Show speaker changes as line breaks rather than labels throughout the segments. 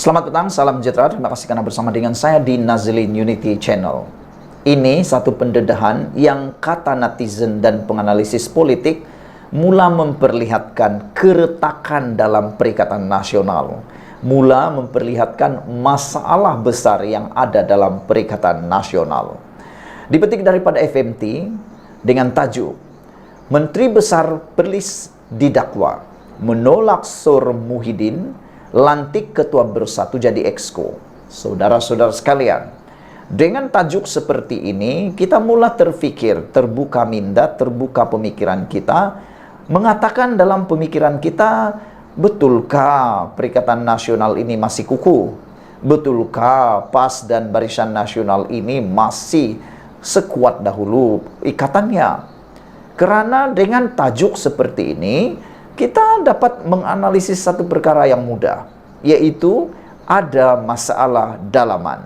Selamat petang, salam sejahtera. Terima kasih karena bersama dengan saya di Nazlin Unity Channel. Ini satu pendedahan yang kata netizen dan penganalisis politik mula memperlihatkan keretakan dalam Perikatan Nasional. Mula memperlihatkan masalah besar yang ada dalam Perikatan Nasional. Dipetik daripada FMT dengan tajuk Menteri Besar Perlis didakwa menolak Sur Muhyiddin lantik Ketua Bersatu jadi Exco. Saudara-saudara sekalian, dengan tajuk seperti ini, kita mula terfikir, terbuka minda, terbuka pemikiran kita, mengatakan dalam pemikiran kita, betulkah Perikatan Nasional ini masih kukuh? Betulkah PAS dan Barisan Nasional ini masih sekuat dahulu ikatannya? Karena dengan tajuk seperti ini, kita dapat menganalisis satu perkara yang mudah, yaitu ada masalah dalaman.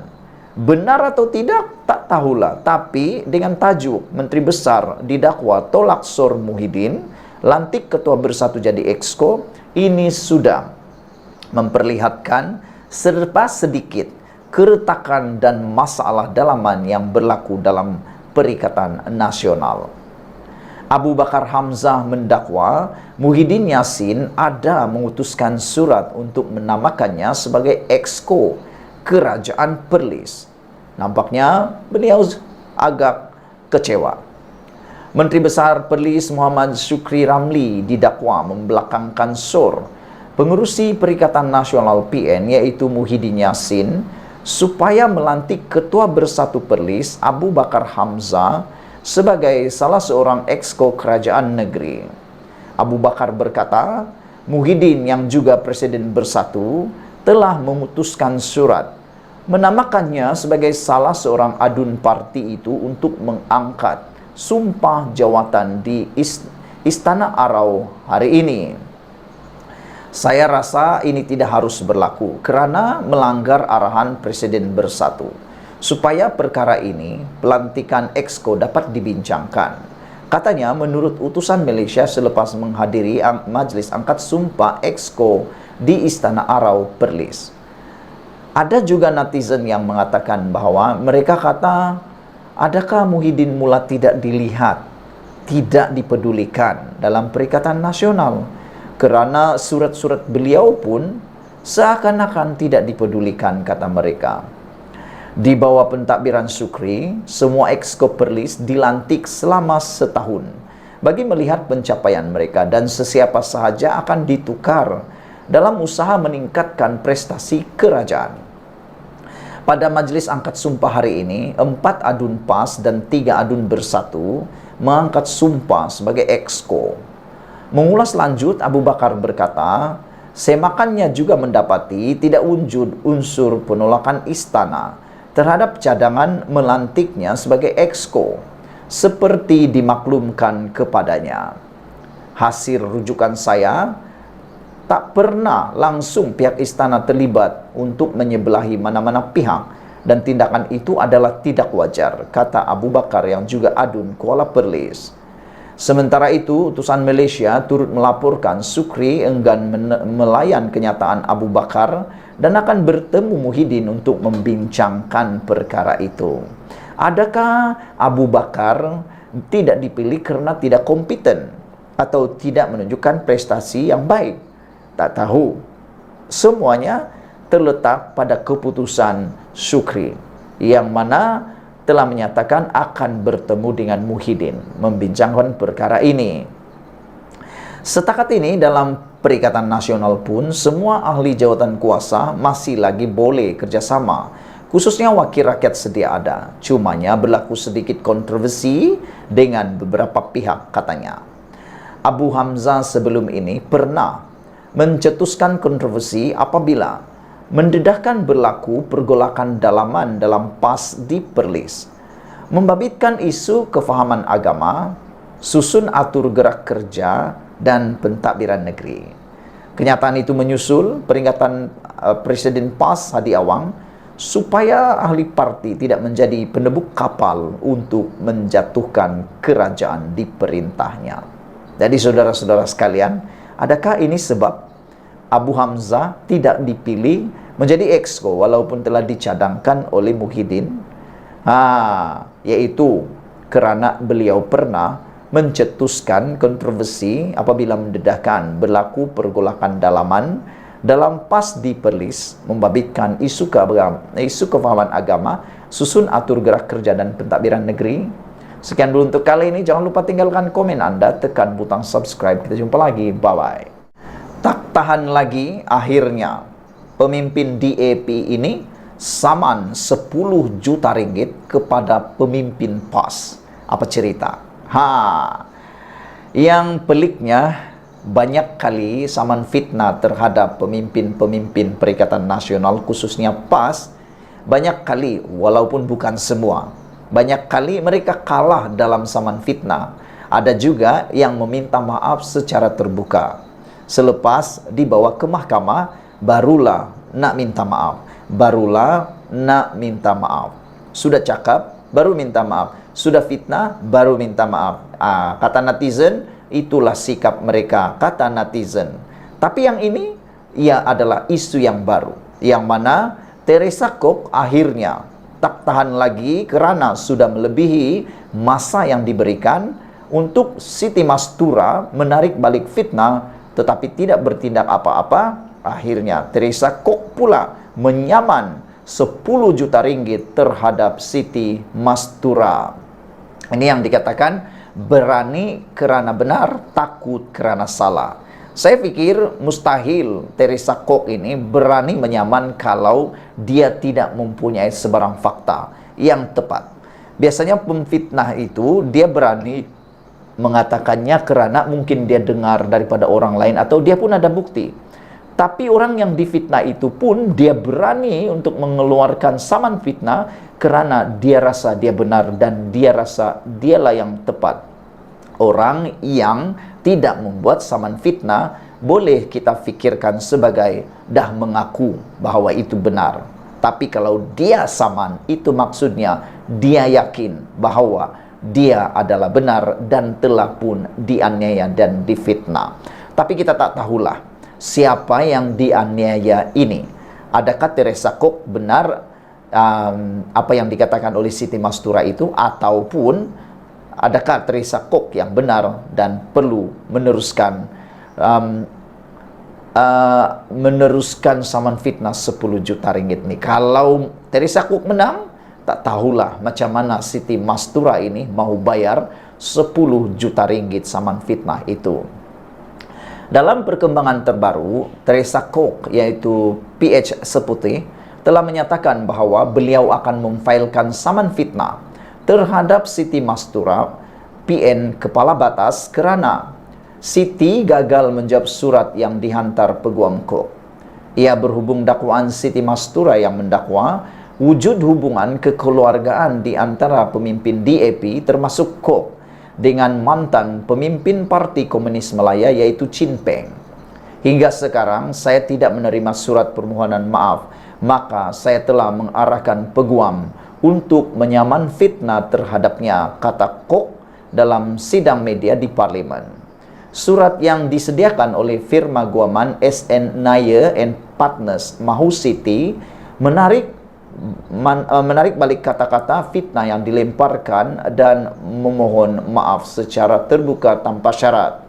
Benar atau tidak, tak tahulah. Tapi dengan tajuk Menteri Besar didakwa tolak Sur Muhyiddin, lantik Ketua Bersatu jadi Exco, ini sudah memperlihatkan serba sedikit keretakan dan masalah dalaman yang berlaku dalam Perikatan Nasional. Abu Bakar Hamzah mendakwa Muhyiddin Yassin ada mengutuskan surat untuk menamakannya sebagai Exco Kerajaan Perlis. Nampaknya beliau agak kecewa. Menteri Besar Perlis Muhammad Syukri Ramli didakwa membelakangkan Sur pengurusi Perikatan Nasional PN yaitu Muhyiddin Yassin supaya melantik Ketua Bersatu Perlis Abu Bakar Hamzah sebagai salah seorang Exco Kerajaan Negeri. Abu Bakar berkata, Muhyiddin yang juga Presiden Bersatu telah memutuskan surat menamakannya sebagai salah seorang adun parti itu untuk mengangkat sumpah jawatan di Istana Arau hari ini. Saya rasa ini tidak harus berlaku kerana melanggar arahan Presiden Bersatu. Supaya perkara ini, pelantikan Exco dapat dibincangkan. Katanya, menurut utusan Malaysia selepas menghadiri majlis angkat sumpah Exco di Istana Arau Perlis. Ada juga netizen yang mengatakan bahawa mereka kata, adakah Muhyiddin mula tidak dilihat, tidak dipedulikan dalam Perikatan Nasional? Kerana surat-surat beliau pun seakan-akan tidak dipedulikan, kata mereka. Di bawah pentadbiran Syukri, semua Exco Perlis dilantik selama setahun bagi melihat pencapaian mereka dan sesiapa sahaja akan ditukar dalam usaha meningkatkan prestasi kerajaan. Pada majlis angkat sumpah hari ini, 4 adun PAS dan 3 adun Bersatu mengangkat sumpah sebagai Exco. Mengulas lanjut, Abu Bakar berkata, semakannya juga mendapati tidak wujud unsur penolakan istana terhadap cadangan melantiknya sebagai Exco seperti dimaklumkan kepadanya. Hasil rujukan saya, tak pernah langsung pihak istana terlibat untuk menyebelahi mana-mana pihak dan tindakan itu adalah tidak wajar, kata Abu Bakar yang juga adun Kuala Perlis. Sementara itu, utusan Malaysia turut melaporkan Syukri enggan melayan kenyataan Abu Bakar dan akan bertemu Muhyiddin untuk membincangkan perkara itu. Adakah Abu Bakar tidak dipilih kerana tidak kompeten atau tidak menunjukkan prestasi yang baik? Tak tahu. Semuanya terletak pada keputusan Syukri yang mana telah menyatakan akan bertemu dengan Muhyiddin membincangkan perkara ini. Setakat ini dalam Perikatan Nasional pun semua ahli jawatan kuasa masih lagi boleh kerjasama, khususnya wakil rakyat sedia ada. Cumanya berlaku sedikit kontroversi dengan beberapa pihak, katanya. Abu Hamzah sebelum ini pernah mencetuskan kontroversi apabila mendedahkan berlaku pergolakan dalaman dalam PAS di Perlis, membabitkan isu kefahaman agama, susun atur gerak kerja, dan pentadbiran negeri. Kenyataan itu menyusul peringatan Presiden PAS Hadi Awang supaya ahli parti tidak menjadi penebuk kapal untuk menjatuhkan kerajaan di perintahnya. Jadi saudara-saudara sekalian, adakah ini sebab Abu Hamzah tidak dipilih menjadi exco walaupun telah dicadangkan oleh Muhyiddin, yaitu kerana beliau pernah mencetuskan kontroversi apabila mendedahkan berlaku pergolakan dalaman dalam PAS di Perlis, membabitkan isu kefahaman agama, susun atur gerak kerja dan pentadbiran negeri. Sekian dulu untuk kali ini. Jangan lupa tinggalkan komen Anda, tekan butang subscribe. Kita jumpa lagi. Bye-bye. Tak tahan lagi, akhirnya pemimpin DAP ini saman 10 juta ringgit kepada pemimpin PAS. Apa cerita? Yang peliknya, banyak kali saman fitnah terhadap pemimpin-pemimpin Perikatan Nasional, khususnya PAS. Banyak kali, walaupun bukan semua, banyak kali mereka kalah dalam saman fitnah. Ada juga yang meminta maaf secara terbuka. Selepas dibawa ke mahkamah, barulah nak minta maaf. Sudah cakap, baru minta maaf. Sudah fitnah, baru minta maaf. Kata netizen, itulah sikap mereka, kata netizen. Tapi yang ini, ia adalah isu yang baru, yang mana Teresa Kok akhirnya tak tahan lagi kerana sudah melebihi masa yang diberikan untuk Siti Mastura menarik balik fitnah, tetapi tidak bertindak apa-apa. Akhirnya Teresa Kok pula menyaman 10 juta ringgit terhadap Siti Mastura. Ini yang dikatakan berani kerana benar, takut kerana salah. Saya pikir mustahil Teresa Kok ini berani menyaman kalau dia tidak mempunyai sebarang fakta yang tepat. Biasanya pemfitnah itu dia berani mengatakannya kerana mungkin dia dengar daripada orang lain atau dia pun ada bukti. Tapi orang yang difitnah itu pun dia berani untuk mengeluarkan saman fitnah kerana dia rasa dia benar dan dia rasa dialah yang tepat. Orang yang tidak membuat saman fitnah boleh kita fikirkan sebagai dah mengaku bahawa itu benar. Tapi kalau dia saman, itu maksudnya dia yakin bahawa dia adalah benar dan telah pun dianiaya dan difitnah. Tapi kita tak tahulah siapa yang dianiaya ini. Adakah Teresa Kok benar apa yang dikatakan oleh Siti Mastura itu, ataupun adakah Teresa Kok yang benar dan perlu meneruskan saman fitnah 10 juta ringgit ni? Kalau Teresa Kok menang, tak tahulah macam mana Siti Mastura ini mau bayar 10 juta ringgit saman fitnah itu. Dalam perkembangan terbaru, Teresa Kok, yaitu PH Seputi, telah menyatakan bahawa beliau akan memfailkan saman fitnah terhadap Siti Mastura, PN Kepala Batas, kerana Siti gagal menjawab surat yang dihantar Peguam Kok. Ia berhubung dakwaan Siti Mastura yang mendakwa wujud hubungan kekeluargaan di antara pemimpin DAP termasuk Kok dengan mantan pemimpin Parti Komunis Malaya yaitu Chin Peng. Hingga sekarang saya tidak menerima surat permohonan maaf, maka saya telah mengarahkan Peguam untuk menyaman fitnah terhadapnya, kata Kok dalam sidang media di Parlimen. Surat yang disediakan oleh firma guaman SN Nair and Partners Mahu City menarik balik kata-kata fitnah yang dilemparkan dan memohon maaf secara terbuka tanpa syarat.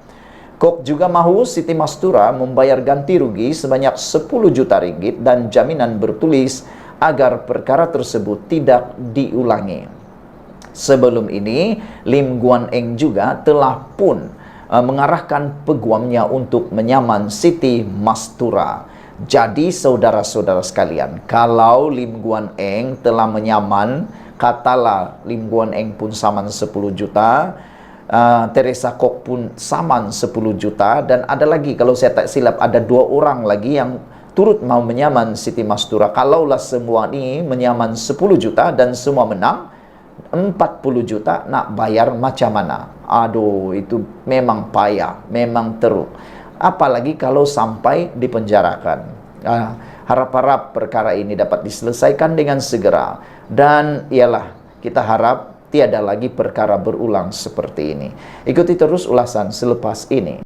Kok juga mahu Siti Mastura membayar ganti rugi sebanyak 10 juta ringgit dan jaminan bertulis agar perkara tersebut tidak diulangi. Sebelum ini, Lim Guan Eng juga telah pun mengarahkan peguamnya untuk menyaman Siti Mastura. Jadi saudara-saudara sekalian, kalau Lim Guan Eng telah menyaman, katalah Lim Guan Eng pun saman 10 juta, Teresa Kok pun saman 10 juta, dan ada lagi, kalau saya tak silap, ada 2 orang lagi yang turut mau menyaman Siti Mastura. Kalaulah semua ini menyaman 10 juta dan semua menang, 40 juta nak bayar macam mana? Aduh, itu memang payah, memang teruk. Apalagi kalau sampai dipenjarakan. Harap-harap perkara ini dapat diselesaikan dengan segera. Dan ialah, kita harap tiada lagi perkara berulang seperti ini. Ikuti terus ulasan selepas ini.